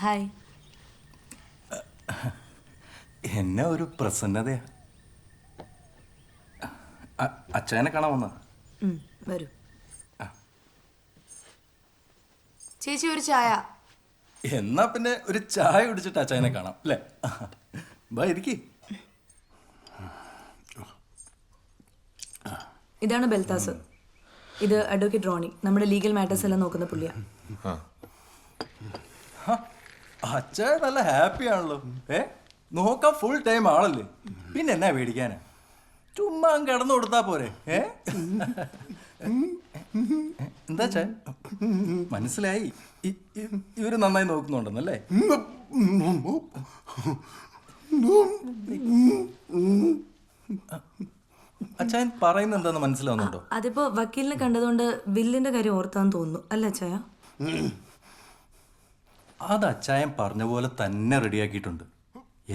Hi. എന്നെ ഒരു പ്രസന്നതയാ. അച്ഛനെ കാണാൻ വന്ന. വരൂ. ചേച്ചി ഒരു ചായ. എന്നാ പിന്നെ ഒരു ചായ കുടിച്ചിട്ട് അച്ഛനെ കാണാം അല്ലേ? ബാ ഇരിക്കി. ഇതാണ് ബെൽത്താസ്. ഇത് അഡ്വക്കേറ്റ് റോണി, നമ്മുടെ ലീഗൽ മാറ്റേഴ്സ് എല്ലാം നോക്കുന്ന പുള്ളിയാ. അച്ഛൻ നല്ല ഹാപ്പി ആണല്ലോ. നോക്കാൻ ഫുൾ ടൈം ആളല്ലേ, പിന്നെ എന്നാ പേടിക്കാനാ? ചുമ്മാ കിടന്നു കൊടുത്താ പോരെ? എന്താ ചേ മനസ്സിലായി? ഇവര് നന്നായി നോക്കുന്നുണ്ടെന്നല്ലേ? അച്ഛൻ പറയുന്നത് എന്താന്ന് മനസ്സിലാവുന്നുണ്ടോ? അതിപ്പോ വക്കീലിനെ കണ്ടതുകൊണ്ട് ബില്ലിന്റെ കാര്യം ഓർത്താന്ന് തോന്നുന്നു അല്ല അച്ചായ? അത് അച്ചായൻ പറഞ്ഞ പോലെ തന്നെ റെഡിയാക്കിയിട്ടുണ്ട്.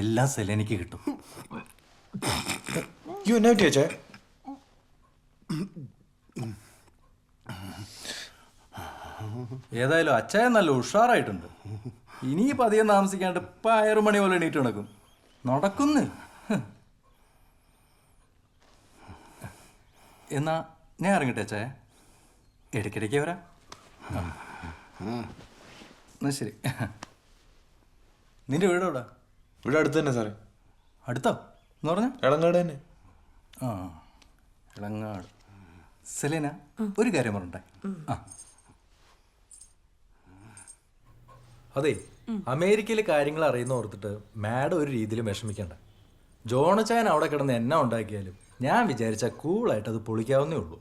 എല്ലാം സെലനിക്ക് കിട്ടും. ഏതായാലും അച്ചായൻ നല്ല ഉഷാറായിട്ടുണ്ട്. ഇനി പതിയെ താമസിക്കാണ്ട് 6 മണി പോലെ എണീറ്റ് നടക്കുന്നു. എന്നാ ഞാൻ ഇറങ്ങട്ടെ അച്ചായ? ഇടയ്ക്കിടയ്ക്ക് വരാം. എന്നാ ശരി. നിന്റെ വീട് എവിടെ? ഇവിടെ അടുത്ത് തന്നെ സാറേ. അടുത്തോ എന്ന് പറഞ്ഞ? എളങ്ങാട് തന്നെ. ആ, എളങ്ങാട്. സെലീന, ഒരു കാര്യം പറഞ്ഞേ. അതെ, അമേരിക്കയിലെ കാര്യങ്ങൾ അറിയുന്ന ഓർത്തിട്ട് മാഡം ഒരു രീതിയിലും വിഷമിക്കണ്ട. ജോണച്ചായൻ അവിടെ കിടന്ന് എന്നാ ഉണ്ടാക്കിയാലും ഞാൻ വിചാരിച്ച കൂളായിട്ട് അത് പൊളിക്കാവുന്നേ ഉള്ളൂ.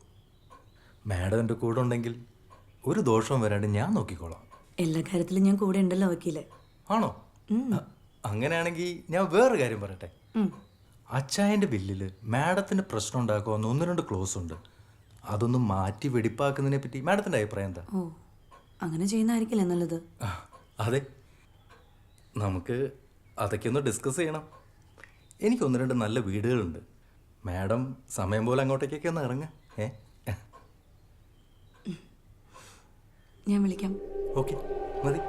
മാഡം എൻ്റെ കൂടെ ഉണ്ടെങ്കിൽ ഒരു ദോഷവും വരാണ്ട് ഞാൻ നോക്കിക്കോളാം. എല്ലാ കാര്യത്തിലും ഞാൻ കൂടെ ഉണ്ടല്ലോ വക്കീലെ. ആണോ? അങ്ങനെയാണെങ്കിൽ ഞാൻ വേറൊരു കാര്യം പറയട്ടെ. അച്ചായൻ്റെ ബില്ലിൽ മാഡത്തിന് പ്രശ്നം ഉണ്ടാക്കുമെന്ന് 1-2 ക്ലോസ് ഉണ്ട്. അതൊന്നും മാറ്റി വെടിപ്പാക്കുന്നതിനെ പറ്റി മാഡത്തിൻ്റെ അഭിപ്രായം എന്താ? ഓ, അങ്ങനെ ചെയ്യുന്നതായിരിക്കില്ലേ നല്ലത്? അതെ, നമുക്ക് അതൊക്കെ ഒന്ന് ഡിസ്കസ് ചെയ്യണം. എനിക്ക് 1-2 നല്ല വീടുകളുണ്ട്. മാഡം സമയം പോലെ അങ്ങോട്ടേക്കൊക്കെ ഒന്ന് ഇറങ്ങ. ഞാൻ വിളിക്കാം. ഓക്കെ, മതി.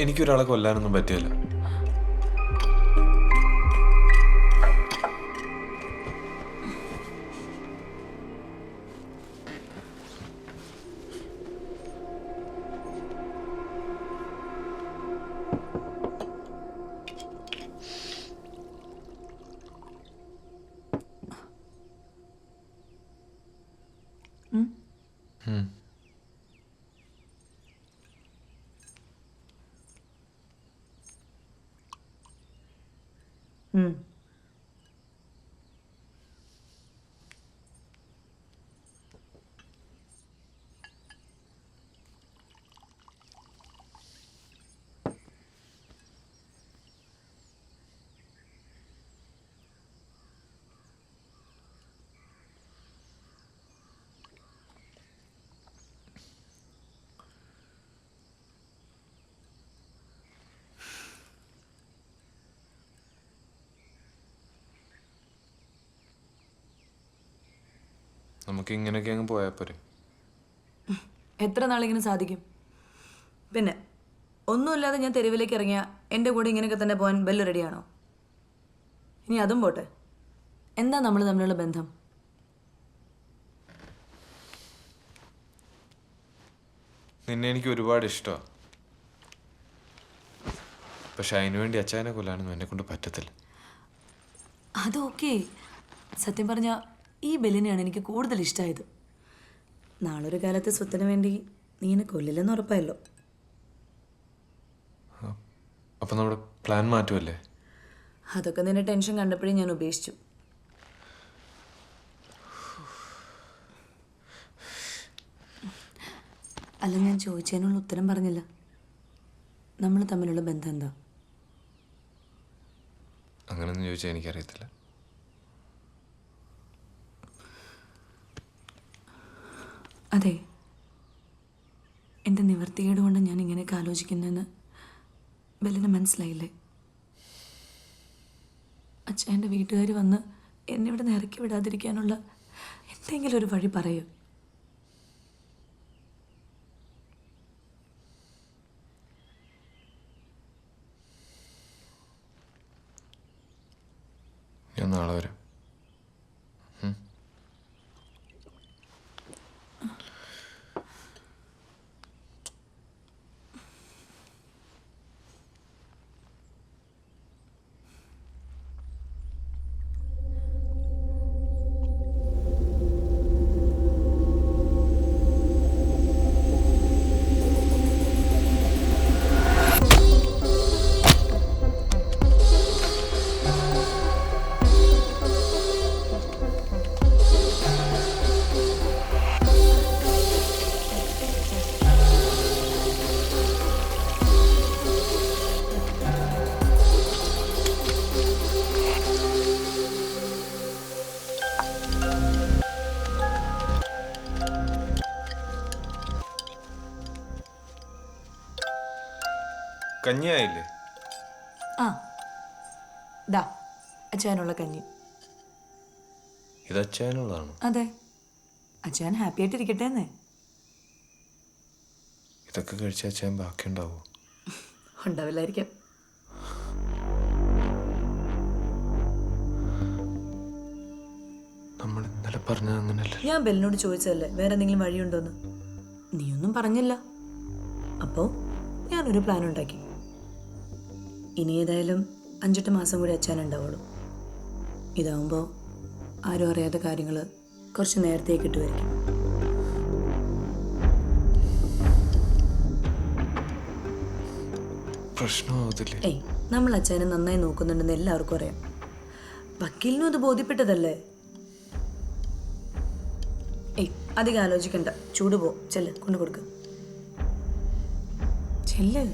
എനിക്കൊരാളെ കൊല്ലാനൊന്നും പറ്റില്ല. നമുക്ക് ഇങ്ങനെയൊക്കെ അങ്ങ് പോയാൽ പോരെ? എത്ര നാളിങ്ങനെ സാധിക്കും? പിന്നെ ഒന്നുമില്ലാതെ ഞാൻ തെരുവിലേക്ക് ഇറങ്ങിയ എൻ്റെ കൂടെ ഇങ്ങനെയൊക്കെ തന്നെ പോകാൻ ബെല്ല് റെഡിയാണോ? ഇനി അതും പോട്ടെ, എന്താ നമ്മൾ തമ്മിലുള്ള ബന്ധം? നിന്നെ എനിക്ക് ഒരുപാട് ഇഷ്ടമാണ്. പക്ഷെ അതിനു വേണ്ടി അച്ചായനെ കൊല്ലാനൊന്നും എന്നെ കൊണ്ട് പറ്റത്തില്ല. അതൊക്കെ സത്യം പറഞ്ഞ ഈ ബെല്ലിനെയാണ് എനിക്ക് കൂടുതൽ ഇഷ്ടമായത്. നാളൊരു കാലത്ത് സ്വത്തിന് വേണ്ടി നീ എന്നെ കൊല്ലില്ലെന്ന് ഉറപ്പായല്ലോ. അപ്പം നമ്മുടെ പ്ലാൻ മാറ്റുമല്ലേ? അതൊക്കെ നിന്റെ ടെൻഷൻ കണ്ടപ്പോഴേ ഞാൻ ഉപേക്ഷിച്ചു. അല്ല, ഞാൻ ചോദിച്ചതിനുള്ള ഉത്തരം പറഞ്ഞില്ല. നമ്മൾ തമ്മിലുള്ള ബന്ധം എന്താ? അങ്ങനെയൊന്നും ചോദിച്ചാൽ എനിക്കറിയത്തില്ല. അതെ, എൻ്റെ നിവർത്തികേട് കൊണ്ട് ഞാൻ ഇങ്ങനെയൊക്കെ ആലോചിക്കുന്നതെന്ന് ബെല്ലിന് മനസ്സിലായില്ലേ? അച്ഛൻ്റെ വീട്ടുകാർ വന്ന് എന്നെ ഇവിടെ നിന്ന് ഇറക്കി വിടാതിരിക്കാനുള്ള എന്തെങ്കിലും ഒരു വഴി പറയൂ. ഞാൻ നാളെ വരാം. കഞ്ഞിയായില്ലേ? ആ, ദാ അച്ഛനുള്ള കഞ്ഞി. ഇത് അച്ചായനുള്ളതാണോ? അതെ, അച്ഛൻ ഹാപ്പി ആയിട്ടിരിക്കട്ടെ എന്നേ. ഇതൊക്കെ കഴിച്ച അച്ചായൻ ബാക്കിയുണ്ടാവോ? ഉണ്ടാവില്ലായിരിക്കാം. നമ്മൾ ഇന്നലെ പറഞ്ഞത് അങ്ങനല്ലേ? ഞാൻ ബെല്ലിനോട് ചോദിച്ചതല്ലേ വേറെ എന്തെങ്കിലും വഴിയുണ്ടോന്ന്. നീയൊന്നും പറഞ്ഞില്ല. അപ്പോൾ ഞാനൊരു പ്ലാൻ ഉണ്ടാക്കി. ഇനി ഏതായാലും 5-8 മാസം കൂടി അച്ഛൻ ഉണ്ടാവുള്ളൂ. ഇതാവുമ്പോൾ ആരും അറിയാത്ത കാര്യങ്ങൾ കുറച്ച് നേരത്തേക്ക് ഇട്ടുമായിരിക്കും. പ്രശ്നമാവത്തില്ലേ? ഏയ്, നമ്മൾ അച്ഛനെ നന്നായി നോക്കുന്നുണ്ടെന്ന് എല്ലാവർക്കും അറിയാം. വക്കീലിനും അത് ബോധ്യപ്പെട്ടതല്ലേ. ഏയ്, അധികം ആലോചിക്കണ്ട. ചൂട് പോ, ചെല്ല്, കൊണ്ടു കൊടുക്ക. ചെല്ല്.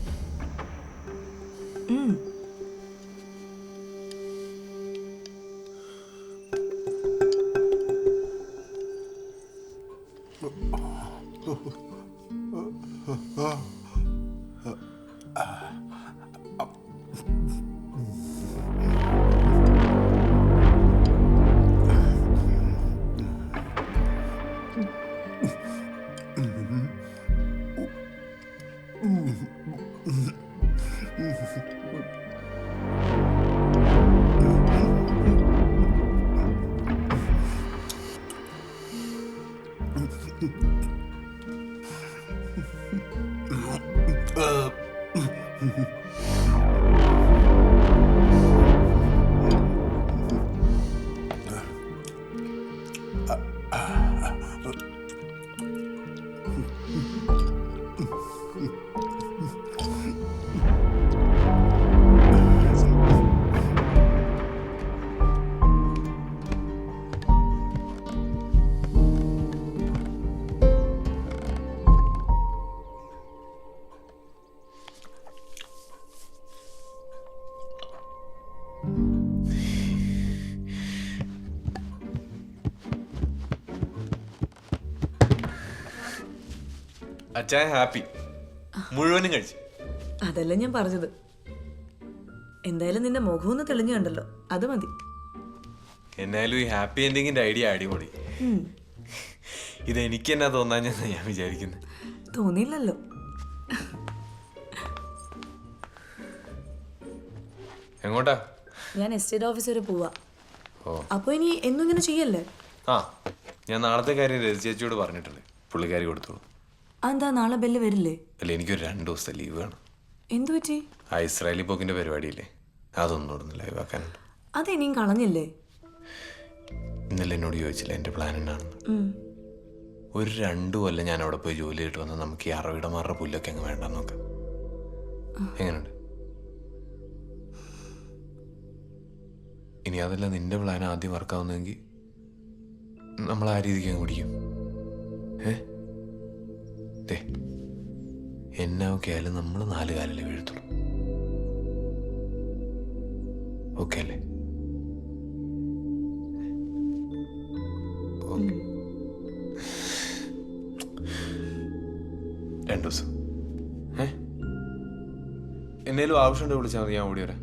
അച്ചായൻ ഹാപ്പി, മുഴുവനും കഴിച്ചു. അതല്ല ഞാൻ പറഞ്ഞത്. എന്തായാലും നിന്റെ മുഖമൊന്ന് തെളിഞ്ഞു കണ്ടല്ലോ, അത് മതി. എന്നാലും ഈ ഹാപ്പി എൻഡിങ്ങിന്റെ ഐഡിയ അടിപൊളി. ഇതെനിക്ക് എന്നാ തോന്നാഞ്ഞെന്നാ ഞാൻ വിചാരിക്കുന്നത്. തോന്നിയില്ലല്ലോ. എങ്ങോട്ടാ? ഞാൻ എസ്റ്റേറ്റ് ഓഫീസ് വരെ പോവാ. ഓ, അപ്പൊ ഇനി എന്നും ഇങ്ങനെ ചെയ്യല്ലേ? ആ, ഞാൻ നാളത്തെ കാര്യം രജി ചേച്ചിയോട് പറഞ്ഞിട്ടുണ്ട്. പുള്ളിക്കാരി കൊടുത്തോളൂ. അതെന്താ, നാളെ ബെല്ല് വരില്ലേ? അല്ല, എനിക്കൊരു 2 ദിവസത്തെ ലീവ് വേണം. എന്തു പറ്റി? ആ ഇസ്രായേലി പോക്കിന്റെ പരിപാടിയില്ലേ, അതൊന്നും ഇവിടെ നിന്ന് ലൈവ് ആക്കാനുണ്ട്. അതെനിയും കളഞ്ഞില്ലേ? ഇന്നലെ എന്നോട് ചോദിച്ചില്ല എൻ്റെ പ്ലാൻ എന്നാണെന്ന്. ഒരു 2 കൊല്ലം ഞാൻ അവിടെ പോയി ജോലി ചെയ്തിട്ട് വന്നാൽ നമുക്ക് ഈ അറവിടമാരുടെ പുല്ലൊക്കെ അങ്ങ് വേണ്ടെന്ന് നോക്കാം. എങ്ങനെയുണ്ട്? ഇനി അതല്ല നിന്റെ പ്ലാൻ ആദ്യം വർക്കാവുന്നെങ്കിൽ നമ്മൾ ആ രീതിക്ക് അങ്ങ് പിടിക്കും. ദേ എന്നാ ഒക്കെ ആയാലും നമ്മൾ 4 കാലിലേ വീഴത്തുള്ളൂ. ഓക്കെ അല്ലേ? ഓക്കെ. 2 ദിവസം എന്നേലും ആവശ്യമുണ്ട് വിളിച്ചാൽ മതി, ഞാൻ ഓടി വരാം.